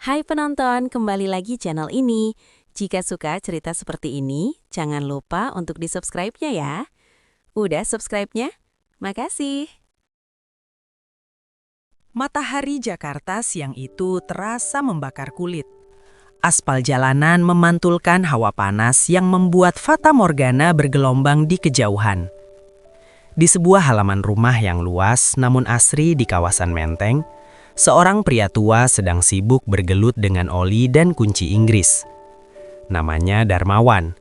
Hai penonton, kembali lagi channel ini. Jika suka cerita seperti ini, jangan lupa untuk di-subscribe-nya ya. Udah subscribe-nya? Makasih. Matahari Jakarta siang itu terasa membakar kulit. Aspal jalanan memantulkan hawa panas yang membuat fatamorgana bergelombang di kejauhan. Di sebuah halaman rumah yang luas namun asri di kawasan Menteng, seorang pria tua sedang sibuk bergelut dengan oli dan kunci Inggris. Namanya Darmawan.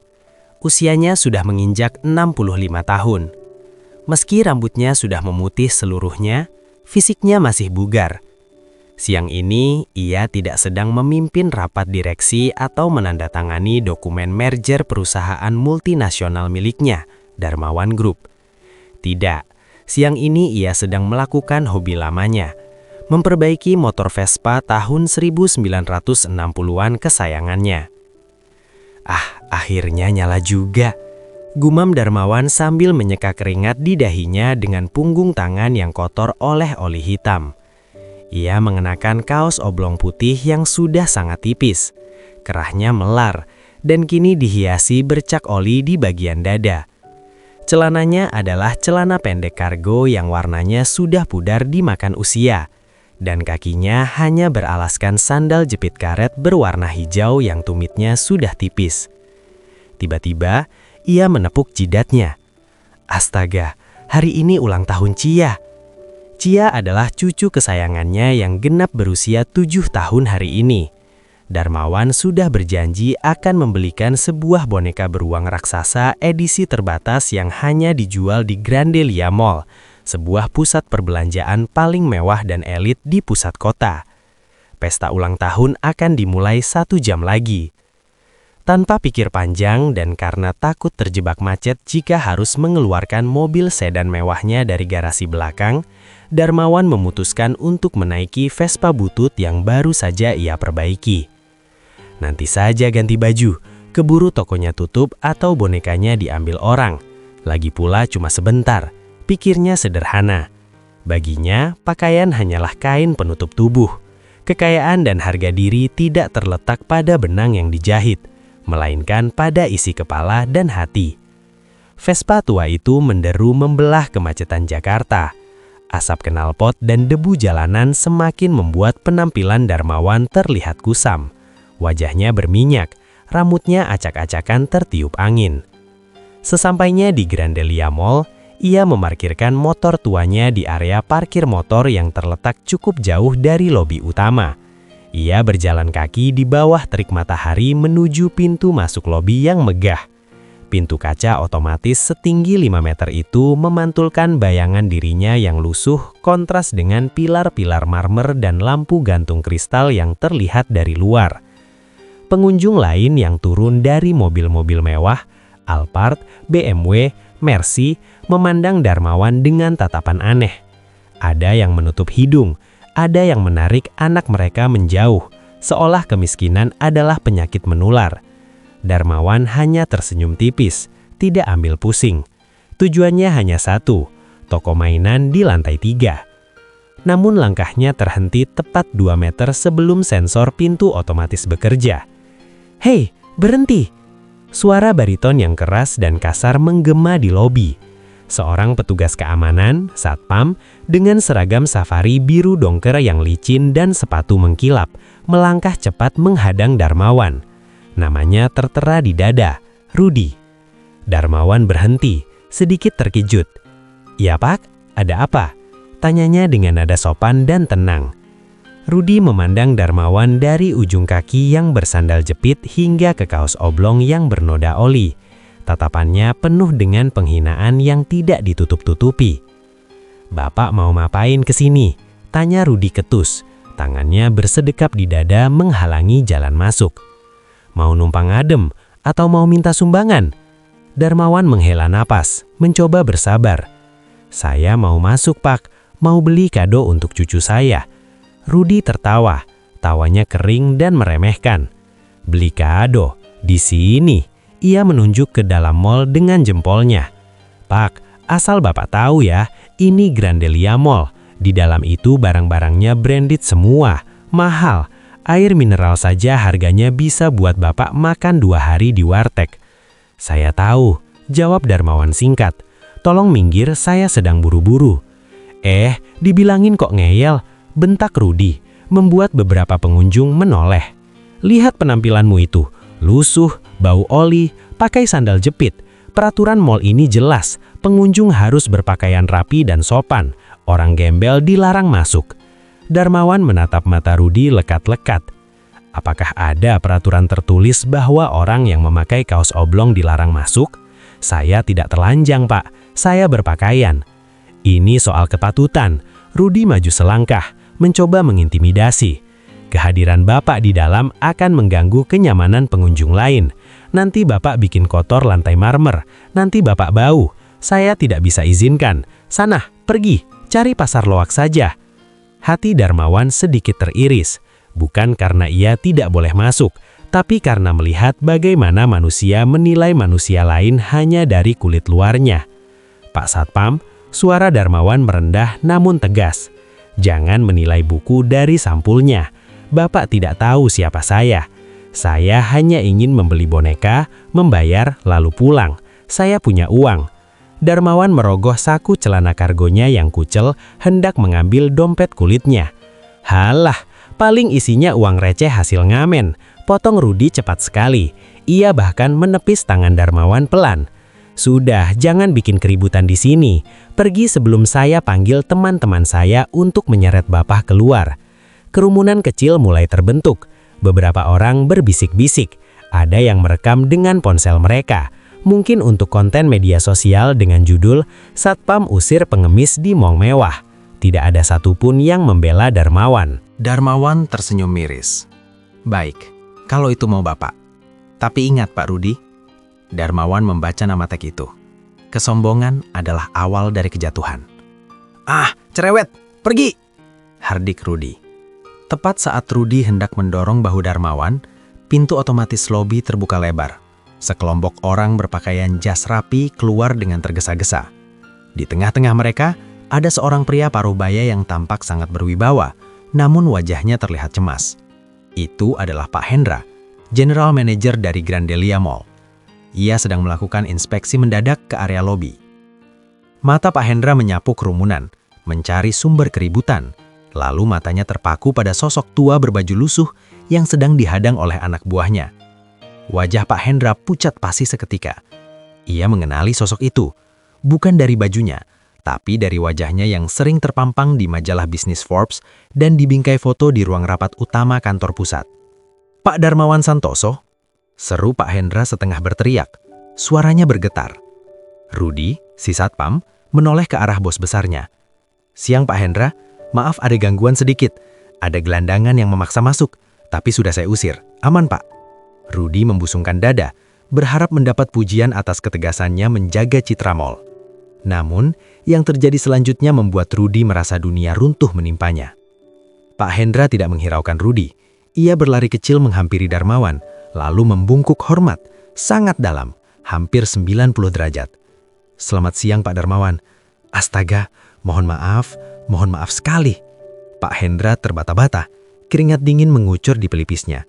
Usianya sudah menginjak 65 tahun. Meski rambutnya sudah memutih seluruhnya, fisiknya masih bugar. Siang ini, ia tidak sedang memimpin rapat direksi atau menandatangani dokumen merger perusahaan multinasional miliknya, Darmawan Group. Tidak, siang ini ia sedang melakukan hobi lamanya, memperbaiki motor Vespa tahun 1960-an kesayangannya. Akhirnya nyala juga, gumam Darmawan sambil menyeka keringat di dahinya dengan punggung tangan yang kotor oleh oli hitam. Ia mengenakan kaos oblong putih yang sudah sangat tipis, kerahnya melar, dan kini dihiasi bercak oli di bagian dada. Celananya adalah celana pendek kargo yang warnanya sudah pudar dimakan usia, dan kakinya hanya beralaskan sandal jepit karet berwarna hijau yang tumitnya sudah tipis. Tiba-tiba, ia menepuk jidatnya. Astaga, hari ini ulang tahun Cia. Cia adalah cucu kesayangannya yang genap berusia 7 tahun hari ini. Darmawan sudah berjanji akan membelikan sebuah boneka beruang raksasa edisi terbatas yang hanya dijual di Grandelia Mall, sebuah pusat perbelanjaan paling mewah dan elit di pusat kota. Pesta ulang tahun akan dimulai 1 jam lagi. Tanpa pikir panjang dan karena takut terjebak macet jika harus mengeluarkan mobil sedan mewahnya dari garasi belakang, Darmawan memutuskan untuk menaiki Vespa butut yang baru saja ia perbaiki. Nanti saja ganti baju, keburu tokonya tutup atau bonekanya diambil orang. Lagi pula cuma sebentar, pikirnya sederhana. Baginya, pakaian hanyalah kain penutup tubuh. Kekayaan dan harga diri tidak terletak pada benang yang dijahit, melainkan pada isi kepala dan hati. Vespa tua itu menderu membelah kemacetan Jakarta. Asap knalpot dan debu jalanan semakin membuat penampilan Darmawan terlihat kusam. Wajahnya berminyak, rambutnya acak-acakan tertiup angin. Sesampainya di Grandelia Mall, ia memarkirkan motor tuanya di area parkir motor yang terletak cukup jauh dari lobi utama. Ia berjalan kaki di bawah terik matahari menuju pintu masuk lobi yang megah. Pintu kaca otomatis setinggi 5 meter itu memantulkan bayangan dirinya yang lusuh kontras dengan pilar-pilar marmer dan lampu gantung kristal yang terlihat dari luar. Pengunjung lain yang turun dari mobil-mobil mewah, Alphard, BMW, Mercy, memandang Darmawan dengan tatapan aneh. Ada yang menutup hidung, ada yang menarik anak mereka menjauh, seolah kemiskinan adalah penyakit menular. Darmawan hanya tersenyum tipis, tidak ambil pusing. Tujuannya hanya satu, toko mainan di lantai 3. Namun langkahnya terhenti tepat 2 meter sebelum sensor pintu otomatis bekerja. "Hei, berhenti!" Suara bariton yang keras dan kasar menggema di lobi. Seorang petugas keamanan, satpam, dengan seragam safari biru dongker yang licin dan sepatu mengkilap, melangkah cepat menghadang Darmawan. Namanya tertera di dada, Rudi. Darmawan berhenti, sedikit terkejut. "Ya Pak, ada apa?" tanyanya dengan nada sopan dan tenang. Rudi memandang Darmawan dari ujung kaki yang bersandal jepit hingga ke kaos oblong yang bernoda oli. Tatapannya penuh dengan penghinaan yang tidak ditutup-tutupi. "Bapak mau ngapain ke sini?" tanya Rudi ketus. Tangannya bersedekap di dada menghalangi jalan masuk. "Mau numpang adem atau mau minta sumbangan?" Darmawan menghela napas, mencoba bersabar. "Saya mau masuk Pak, mau beli kado untuk cucu saya." Rudi tertawa, tawanya kering dan meremehkan. "Beli kado? Di sini?" Ia menunjuk ke dalam mall dengan jempolnya. "Pak, asal Bapak tahu ya, ini Grandelia Mall. Di dalam itu barang-barangnya branded semua, mahal. Air mineral saja harganya bisa buat Bapak makan 2 hari di warteg. Saya tahu, jawab Darmawan singkat. Tolong minggir, saya sedang buru-buru. Dibilangin kok ngeyel, bentak Rudi, membuat beberapa pengunjung menoleh. Lihat penampilanmu itu, lusuh, bau oli, pakai sandal jepit. Peraturan mal ini jelas, pengunjung harus berpakaian rapi dan sopan. Orang gembel dilarang masuk. Darmawan menatap mata Rudi lekat-lekat. Apakah ada peraturan tertulis bahwa orang yang memakai kaos oblong dilarang masuk? Saya tidak telanjang, Pak. Saya berpakaian. Ini soal kepatutan. Rudi maju selangkah, mencoba mengintimidasi. Kehadiran Bapak di dalam akan mengganggu kenyamanan pengunjung lain. Nanti Bapak bikin kotor lantai marmer. Nanti Bapak bau. Saya tidak bisa izinkan. Sana, pergi, cari pasar loak saja. Hati Darmawan sedikit teriris, bukan karena ia tidak boleh masuk, tapi karena melihat bagaimana manusia menilai manusia lain hanya dari kulit luarnya. Pak Satpam, suara Darmawan merendah namun tegas. Jangan menilai buku dari sampulnya. Bapak tidak tahu siapa saya. Saya hanya ingin membeli boneka, membayar, lalu pulang. Saya punya uang. Darmawan merogoh saku celana kargonya yang kucel, hendak mengambil dompet kulitnya. Halah, paling isinya uang receh hasil ngamen. Potong Rudi cepat sekali. Ia bahkan menepis tangan Darmawan pelan. Sudah, jangan bikin keributan di sini. Pergi sebelum saya panggil teman-teman saya untuk menyeret Bapak keluar. Kerumunan kecil mulai terbentuk. Beberapa orang berbisik-bisik. Ada yang merekam dengan ponsel mereka. Mungkin untuk konten media sosial dengan judul Satpam Usir Pengemis di Mall Mewah. Tidak ada satupun yang membela Darmawan. Darmawan tersenyum miris. Baik, kalau itu mau Bapak. Tapi ingat Pak Rudi, Darmawan membaca nama tag itu. Kesombongan adalah awal dari kejatuhan. Cerewet, pergi! Hardik Rudi. Tepat saat Rudi hendak mendorong bahu Darmawan, pintu otomatis lobi terbuka lebar. Sekelompok orang berpakaian jas rapi keluar dengan tergesa-gesa. Di tengah-tengah mereka, ada seorang pria parubaya yang tampak sangat berwibawa, namun wajahnya terlihat cemas. Itu adalah Pak Hendra, General Manager dari Grandelia Mall. Ia sedang melakukan inspeksi mendadak ke area lobi. Mata Pak Hendra menyapu kerumunan, mencari sumber keributan, lalu matanya terpaku pada sosok tua berbaju lusuh yang sedang dihadang oleh anak buahnya. Wajah Pak Hendra pucat pasi seketika. Ia mengenali sosok itu, bukan dari bajunya, tapi dari wajahnya yang sering terpampang di majalah bisnis Forbes dan di bingkai foto di ruang rapat utama kantor pusat. Pak Darmawan Santoso? Seru Pak Hendra setengah berteriak. Suaranya bergetar. Rudi, si Satpam, menoleh ke arah bos besarnya. Siang Pak Hendra, maaf ada gangguan sedikit. Ada gelandangan yang memaksa masuk, tapi sudah saya usir. Aman Pak. Rudi membusungkan dada, berharap mendapat pujian atas ketegasannya menjaga citra mall. Namun, yang terjadi selanjutnya membuat Rudi merasa dunia runtuh menimpanya. Pak Hendra tidak menghiraukan Rudi. Ia berlari kecil menghampiri Darmawan, lalu membungkuk hormat, sangat dalam, hampir 90 derajat. Selamat siang Pak Darmawan. Astaga, mohon maaf sekali. Pak Hendra terbata-bata, keringat dingin mengucur di pelipisnya.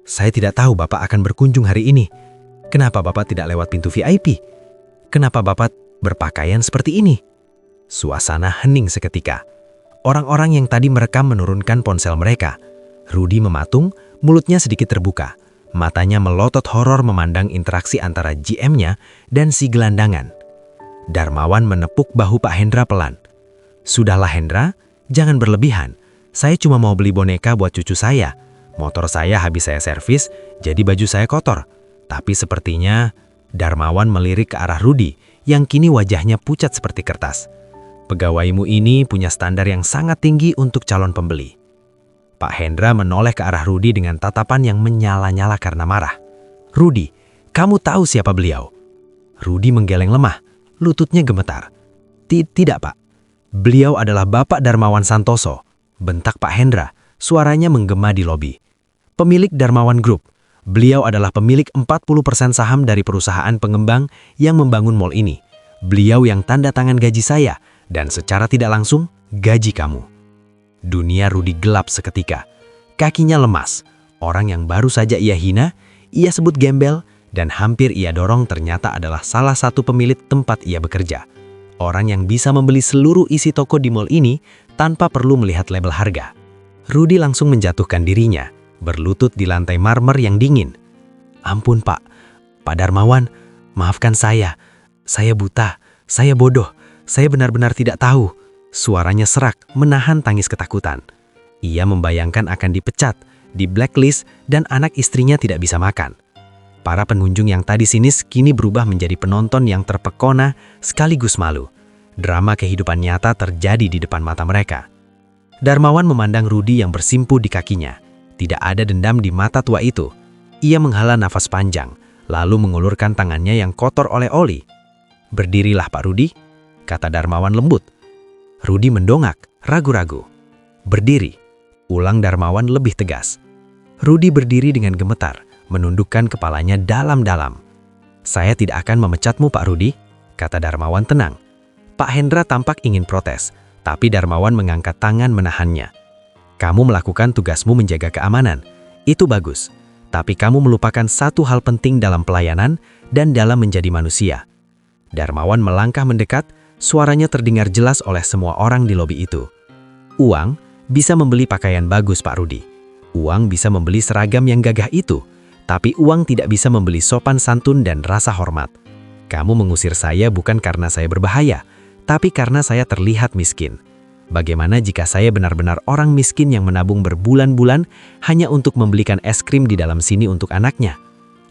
Saya tidak tahu Bapak akan berkunjung hari ini. Kenapa Bapak tidak lewat pintu VIP? Kenapa Bapak berpakaian seperti ini? Suasana hening seketika. Orang-orang yang tadi merekam menurunkan ponsel mereka. Rudi mematung, mulutnya sedikit terbuka. Matanya melotot horor memandang interaksi antara GM-nya dan si gelandangan. Darmawan menepuk bahu Pak Hendra pelan. Sudahlah Hendra, jangan berlebihan. Saya cuma mau beli boneka buat cucu saya. Motor saya habis saya servis, jadi baju saya kotor. Tapi sepertinya, Darmawan melirik ke arah Rudi, yang kini wajahnya pucat seperti kertas. Pegawaimu ini punya standar yang sangat tinggi untuk calon pembeli. Pak Hendra menoleh ke arah Rudi dengan tatapan yang menyala-nyala karena marah. Rudi, kamu tahu siapa beliau? Rudi menggeleng lemah, lututnya gemetar. Tidak Pak, beliau adalah Bapak Darmawan Santoso, bentak Pak Hendra, suaranya menggema di lobi. Pemilik Darmawan Group. Beliau adalah pemilik 40% saham dari perusahaan pengembang yang membangun mall ini. Beliau yang tanda tangan gaji saya, dan secara tidak langsung, gaji kamu. Dunia Rudi gelap seketika. Kakinya lemas. Orang yang baru saja ia hina, ia sebut gembel, dan hampir ia dorong ternyata adalah salah satu pemilik tempat ia bekerja. Orang yang bisa membeli seluruh isi toko di mall ini tanpa perlu melihat label harga. Rudy langsung menjatuhkan dirinya, berlutut di lantai marmer yang dingin. "Ampun Pak Darmawan, maafkan saya. Saya buta, saya bodoh, saya benar-benar tidak tahu." Suaranya serak, menahan tangis ketakutan. Ia membayangkan akan dipecat, di blacklist, dan anak istrinya tidak bisa makan. Para pengunjung yang tadi sinis kini berubah menjadi penonton yang terpekona sekaligus malu. Drama kehidupan nyata terjadi di depan mata mereka. Darmawan memandang Rudy yang bersimpu di kakinya. Tidak ada dendam di mata tua itu. Ia menghela nafas panjang, lalu mengulurkan tangannya yang kotor oleh oli. "Berdirilah Pak Rudy," kata Darmawan lembut. Rudy mendongak, ragu-ragu. "Berdiri," ulang Darmawan lebih tegas. Rudy berdiri dengan gemetar, menundukkan kepalanya dalam-dalam. "Saya tidak akan memecatmu Pak Rudy," kata Darmawan tenang. Pak Hendra tampak ingin protes, tapi Darmawan mengangkat tangan menahannya. "Kamu melakukan tugasmu menjaga keamanan. Itu bagus. Tapi kamu melupakan satu hal penting dalam pelayanan dan dalam menjadi manusia." Darmawan melangkah mendekat, suaranya terdengar jelas oleh semua orang di lobi itu. "Uang bisa membeli pakaian bagus Pak Rudy. Uang bisa membeli seragam yang gagah itu. Tapi uang tidak bisa membeli sopan santun dan rasa hormat. Kamu mengusir saya bukan karena saya berbahaya, tapi karena saya terlihat miskin. Bagaimana jika saya benar-benar orang miskin yang menabung berbulan-bulan hanya untuk membelikan es krim di dalam sini untuk anaknya?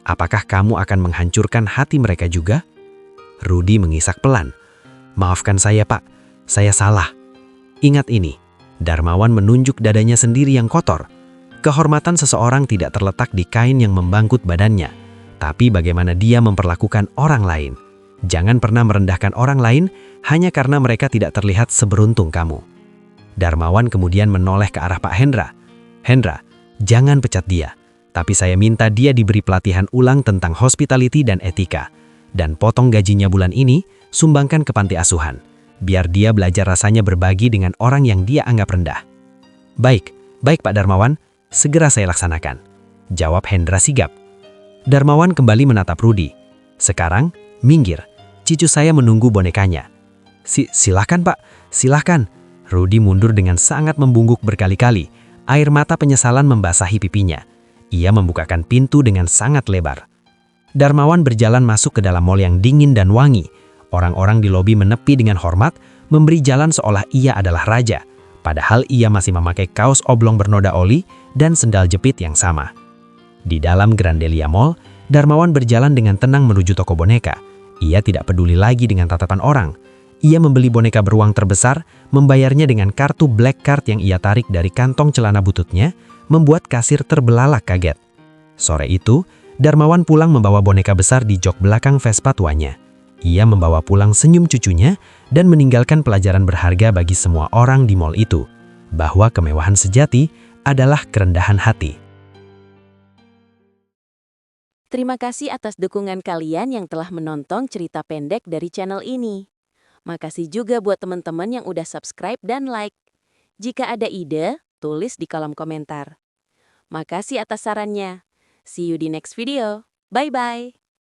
Apakah kamu akan menghancurkan hati mereka juga?" Rudy mengisak pelan. "Maafkan saya Pak, saya salah." "Ingat ini," Darmawan menunjuk dadanya sendiri yang kotor. "Kehormatan seseorang tidak terletak di kain yang membangkut badannya, tapi bagaimana dia memperlakukan orang lain. Jangan pernah merendahkan orang lain hanya karena mereka tidak terlihat seberuntung kamu." Darmawan kemudian menoleh ke arah Pak Hendra. "Hendra, jangan pecat dia, tapi saya minta dia diberi pelatihan ulang tentang hospitality dan etika. Dan potong gajinya bulan ini, sumbangkan ke panti asuhan, biar dia belajar rasanya berbagi dengan orang yang dia anggap rendah." Baik Pak Darmawan, segera saya laksanakan," jawab Hendra sigap. Darmawan kembali menatap Rudy. "Sekarang, minggir. Cicu saya menunggu bonekanya." Silahkan Pak, silahkan." Rudy mundur dengan sangat membungkuk berkali-kali. Air mata penyesalan membasahi pipinya. Ia membukakan pintu dengan sangat lebar. Darmawan berjalan masuk ke dalam mall yang dingin dan wangi. Orang-orang di lobi menepi dengan hormat, memberi jalan seolah ia adalah raja. Padahal ia masih memakai kaos oblong bernoda oli dan sendal jepit yang sama. Di dalam Grandelia Mall, Darmawan berjalan dengan tenang menuju toko boneka. Ia tidak peduli lagi dengan tatapan orang. Ia membeli boneka beruang terbesar, membayarnya dengan kartu black card yang ia tarik dari kantong celana bututnya, membuat kasir terbelalak kaget. Sore itu, Darmawan pulang membawa boneka besar di jok belakang Vespa tuanya. Ia membawa pulang senyum cucunya dan meninggalkan pelajaran berharga bagi semua orang di mall itu, bahwa kemewahan sejati adalah kerendahan hati. Terima kasih atas dukungan kalian yang telah menonton cerita pendek dari channel ini. Makasih juga buat teman-teman yang udah subscribe dan like. Jika ada ide, tulis di kolom komentar. Makasih atas sarannya. See you di next video. Bye-bye.